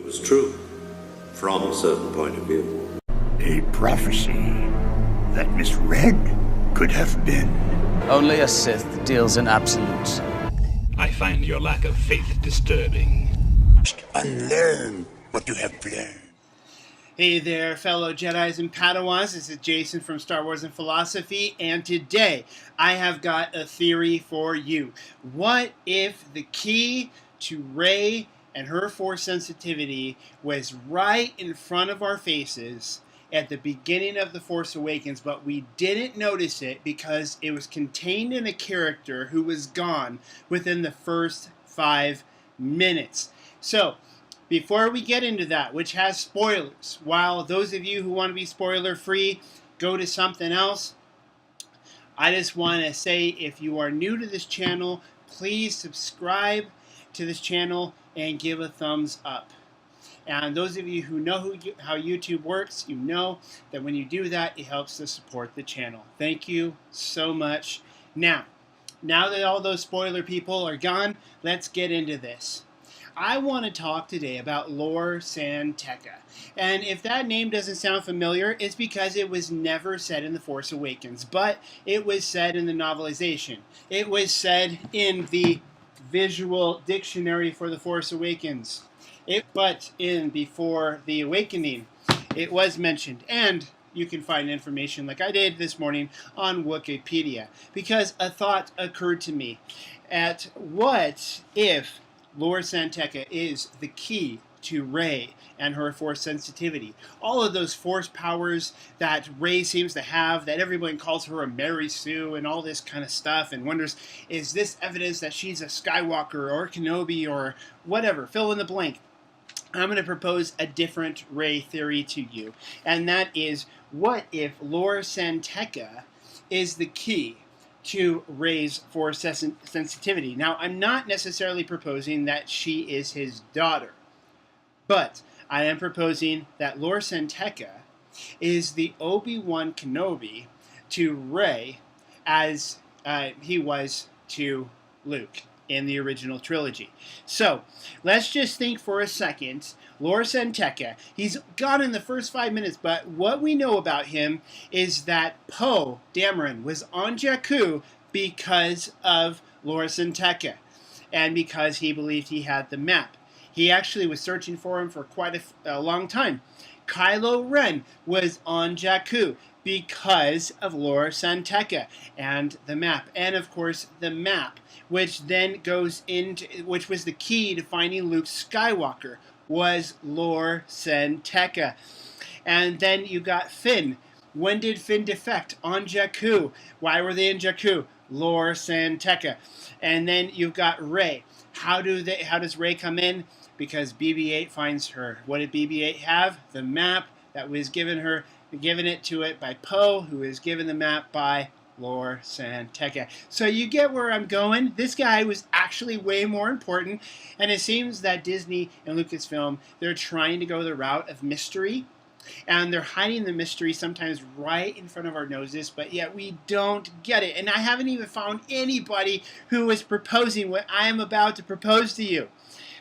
was true, from a certain point of view. A prophecy that misread could have been. Only a Sith deals in absolutes. I find your lack of faith disturbing. Unlearn what you have learned. Hey there, fellow Jedis and Padawans. This is Jason from Star Wars and Philosophy, and today I have got a theory for you. What if the key to Rey and her Force sensitivity was right in front of our faces at the beginning of The Force Awakens, but we didn't notice it because it was contained in a character who was gone within the first 5 minutes? So, before we get into that, which has spoilers, while those of you who want to be spoiler-free go to something else, I just want to say if you are new to this channel, please subscribe to this channel and give a thumbs up. And those of you who know how YouTube works, you know that when you do that, it helps to support the channel. Thank you so much. Now that all those spoiler people are gone, let's get into this. I want to talk today about Lor San Tekka. And if that name doesn't sound familiar, it's because it was never said in The Force Awakens, but it was said in the novelization. It was said in the visual dictionary for The Force Awakens. But in Before the Awakening, it was mentioned. And you can find information like I did this morning on Wikipedia. Because a thought occurred to me at what if Lor San Tekka is the key to Rey and her Force sensitivity. All of those Force powers that Rey seems to have, that everyone calls her a Mary Sue and all this kind of stuff, and wonders, is this evidence that she's a Skywalker or Kenobi or whatever? Fill in the blank. I'm going to propose a different Rey theory to you, and that is, what if Lor San Tekka is the key to Rey's Force sensitivity? Now, I'm not necessarily proposing that she is his daughter, but I am proposing that Lor San Tekka is the Obi-Wan Kenobi to Rey as he was to Luke in the original trilogy. So, let's just think for a second. Lor San Tekka, he's gone in the first 5 minutes, but what we know about him is that Poe Dameron was on Jakku because of Lor San Tekka, and because he believed he had the map. He actually was searching for him for quite a long time. Kylo Ren was on Jakku because of Lor San Tekka and the map. And of course, the map, which then goes into, which was the key to finding Luke Skywalker, was Lor San Tekka. And then you got Finn. When did Finn defect? On Jakku. Why were they in Jakku? Lor San Tekka. And then you've got Rey. How does Rey come in? Because BB-8 finds her. What did BB-8 have? The map that was given to it by Poe, who was given the map by Lor San Tekka. So you get where I'm going. This guy was actually way more important, and it seems that Disney and Lucasfilm, they're trying to go the route of mystery, and they're hiding the mystery sometimes right in front of our noses, but yet we don't get it. And I haven't even found anybody who is proposing what I am about to propose to you.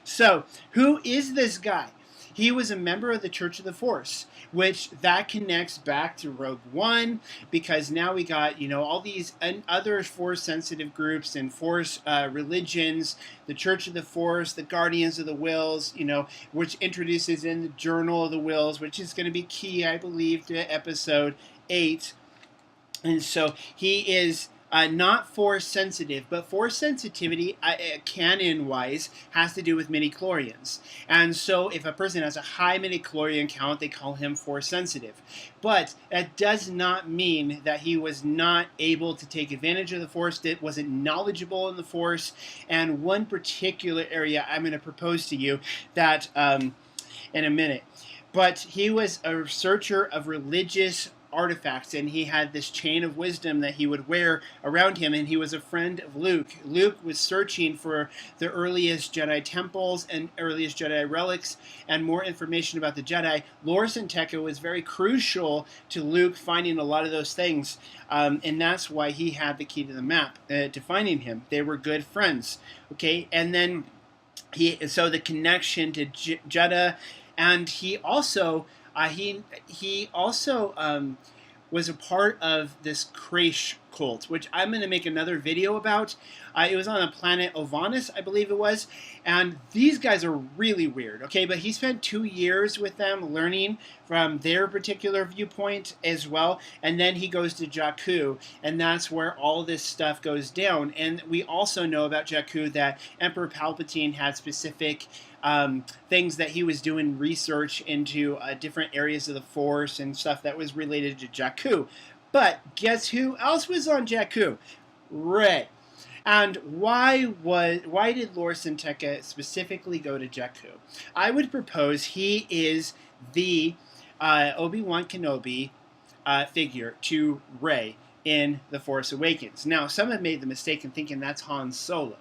So, who is this guy? He was a member of the Church of the Force, which that connects back to Rogue One, because now we got, all these other Force-sensitive groups and Force religions, the Church of the Force, the Guardians of the Wills, which introduces in the Journal of the Wills, which is going to be key, I believe, to Episode 8. And so he is not Force sensitive, but Force sensitivity, canon-wise, has to do with midichlorians. And so if a person has a high midichlorian count, they call him Force sensitive. But that does not mean that he was not able to take advantage of the Force, that wasn't knowledgeable in the Force. And one particular area I'm going to propose to you that in a minute. But he was a researcher of religious artifacts, and he had this chain of wisdom that he would wear around him, and he was a friend of Luke. Luke was searching for the earliest Jedi temples and earliest Jedi relics and more information about the Jedi. Lor San Tekka was very crucial to Luke finding a lot of those things, and that's why he had the key to the map to finding him. They were good friends. Okay, and then so the connection to Jeddah, and he also was a part of this Kresh cult, which I'm going to make another video about. It was on the planet Ovanis, I believe it was, and these guys are really weird, okay? But he spent 2 years with them learning from their particular viewpoint as well, and then he goes to Jakku, and that's where all this stuff goes down. And we also know about Jakku that Emperor Palpatine had specific things that he was doing research into different areas of the Force and stuff that was related to Jakku. But guess who else was on Jakku? Rey. And why did Lor San Tekka specifically go to Jakku? I would propose he is the Obi-Wan Kenobi figure to Rey in The Force Awakens. Now, some have made the mistake in thinking that's Han Solo.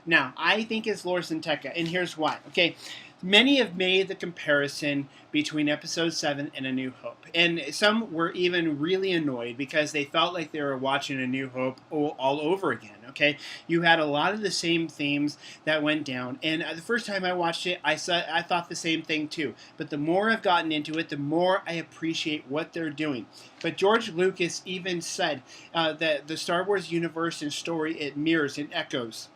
Now, I think it's Lor San Tekka, and here's why. Okay, many have made the comparison between Episode 7 and A New Hope, and some were even really annoyed because they felt like they were watching A New Hope all over again. Okay, you had a lot of the same themes that went down, and the first time I watched it, I thought the same thing too. But the more I've gotten into it, the more I appreciate what they're doing. But George Lucas even said that the Star Wars universe and story, it mirrors and echoes.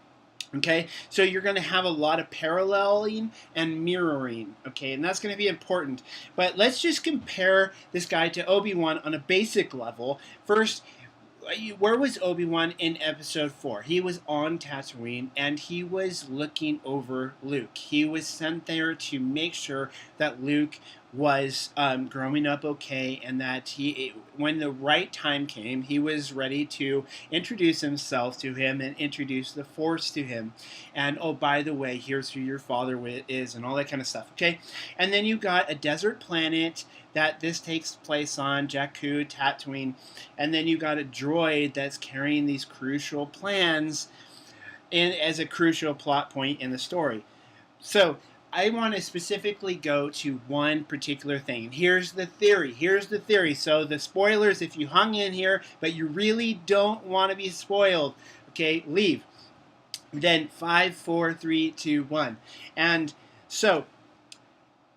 Okay, so you're going to have a lot of paralleling and mirroring, okay, and that's going to be important. But let's just compare this guy to Obi-Wan on a basic level. First, where was Obi-Wan in Episode 4? He was on Tatooine, and he was looking over Luke. He was sent there to make sure that Luke was growing up okay, and that when the right time came, he was ready to introduce himself to him and introduce the Force to him. And, oh, by the way, here's who your father is, and all that kind of stuff, okay? And then you got a desert planet that this takes place on, Jakku, Tatooine, and then you got a droid that's carrying these crucial plans as a crucial plot point in the story. So I want to specifically go to one particular thing. Here's the theory. So the spoilers, if you hung in here, but you really don't want to be spoiled, okay, leave. Then 5, 4, 3, 2, 1. And so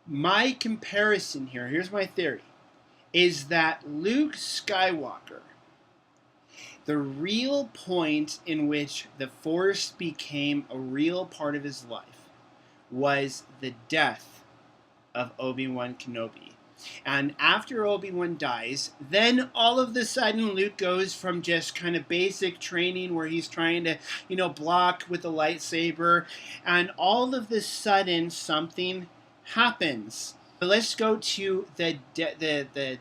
my comparison here, here's my theory, is that Luke Skywalker, the real point in which the Force became a real part of his life, was the death of Obi-Wan Kenobi. And after Obi-Wan dies, then all of a sudden Luke goes from just kind of basic training where he's trying to, block with the lightsaber, and all of a sudden something happens. But let's go to the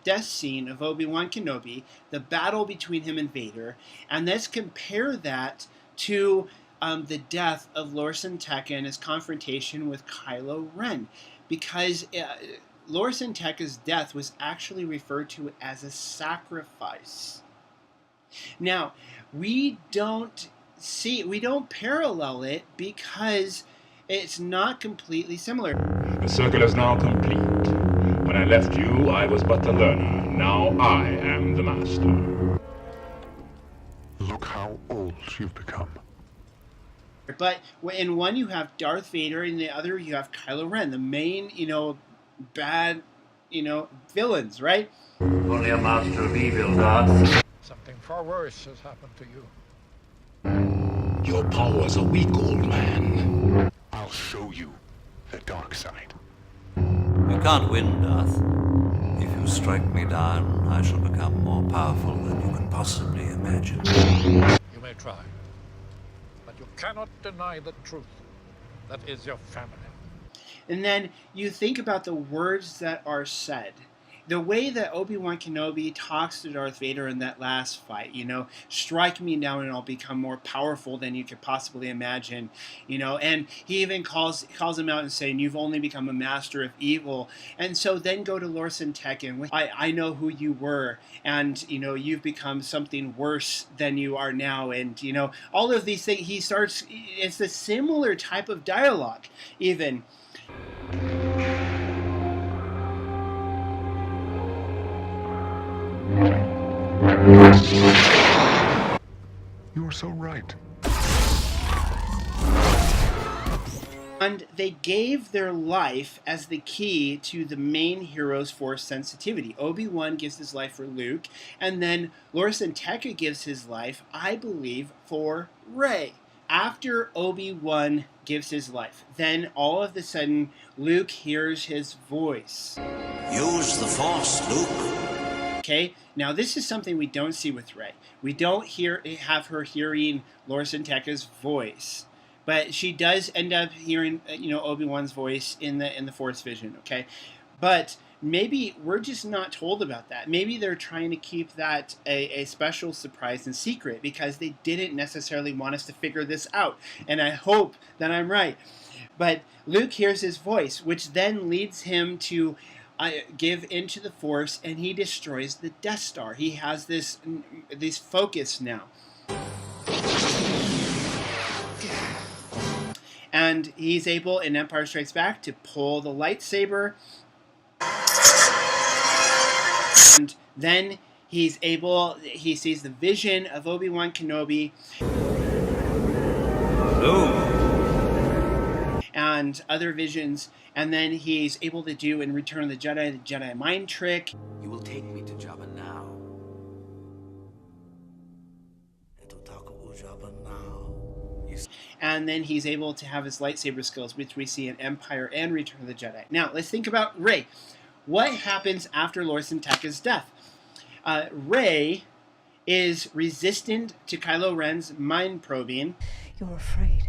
death scene of Obi-Wan Kenobi, the battle between him and Vader, and let's compare that to the death of Lor San Tekka and his confrontation with Kylo Ren, because Lor San Tekka's death was actually referred to as a sacrifice. Now, we don't parallel it because it's not completely similar. The circle is now complete. When I left you, I was but the learner. Now I am the master. Look how old you've become. But in one you have Darth Vader, and in the other you have Kylo Ren, the main, bad, villains, right? Only a master of evil, Darth. Something far worse has happened to you. Your powers are weak, old man. I'll show you the dark side. You can't win, Darth. If you strike me down, I shall become more powerful than you can possibly imagine. You may try, but you cannot deny the truth. That is your family. And then you think about the words that are said. The way that Obi-Wan Kenobi talks to Darth Vader in that last fight, strike me down and I'll become more powerful than you could possibly imagine, and he even calls him out and saying, you've only become a master of evil. And so then go to Lor San Tekka, I know who you were, and, you've become something worse than you are now, and, all of these things, it's a similar type of dialogue, even. You are so right. And they gave their life as the key to the main hero's Force sensitivity. Obi-Wan gives his life for Luke, and then Lor San Tekka gives his life, I believe, for Rey. After Obi-Wan gives his life, then all of a sudden Luke hears his voice. Use the Force, Luke. Okay, now this is something we don't see with Rey. We don't have her hearing Lor San Tekka's voice. But she does end up hearing, Obi-Wan's voice in the Force vision, okay? But maybe we're just not told about that. Maybe they're trying to keep that a special surprise and secret because they didn't necessarily want us to figure this out. And I hope that I'm right. But Luke hears his voice, which then leads him to give into the Force, and he destroys the Death Star. He has this focus now. And he's able, in Empire Strikes Back, to pull the lightsaber. And then he sees the vision of Obi-Wan Kenobi. And other visions. And then he's able to do, in Return of the Jedi mind trick. You will take me to Jabba now. It'll talk about Jabba now. And then he's able to have his lightsaber skills, which we see in Empire and Return of the Jedi. Now, let's think about Rey. What happens after Lor San Tekka's death? Rey is resistant to Kylo Ren's mind probing. You're afraid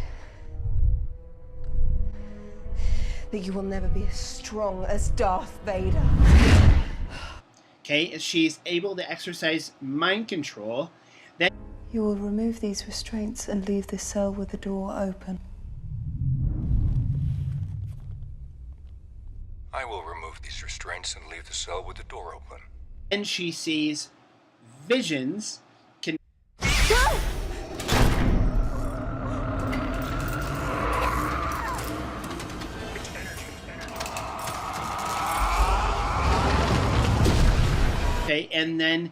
that you will never be as strong as Darth Vader. Okay, she's able to exercise mind control. Then you will remove these restraints and leave this cell with the door open. I will remove these restraints and leave the cell with the door open. And she sees visions. Okay, and then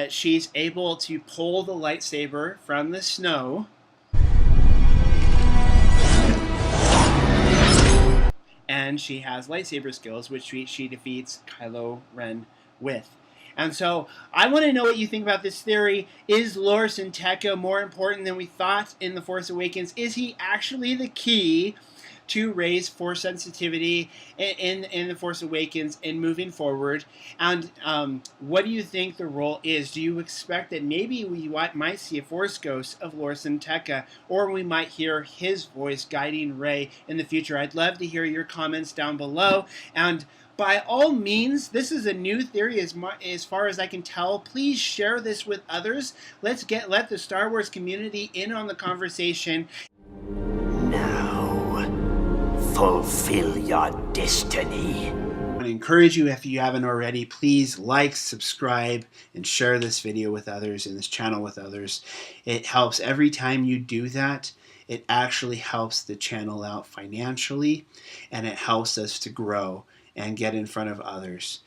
she's able to pull the lightsaber from the snow. And she has lightsaber skills, which she defeats Kylo Ren with. And so, I want to know what you think about this theory. Is Lor San Tekka more important than we thought in The Force Awakens? Is he actually the key to Rey's Force sensitivity in The Force Awakens and moving forward? And what do you think the role is? Do you expect that maybe we might see a Force ghost of Lor San Tekka, or we might hear his voice guiding Rey in the future? I'd love to hear your comments down below. And by all means, this is a new theory as far as I can tell. Please share this with others. Let the Star Wars community in on the conversation. Fulfill your destiny. I want to encourage you, if you haven't already, please like, subscribe, and share this video with others and this channel with others. It helps every time you do that. It actually helps the channel out financially, and it helps us to grow and get in front of others.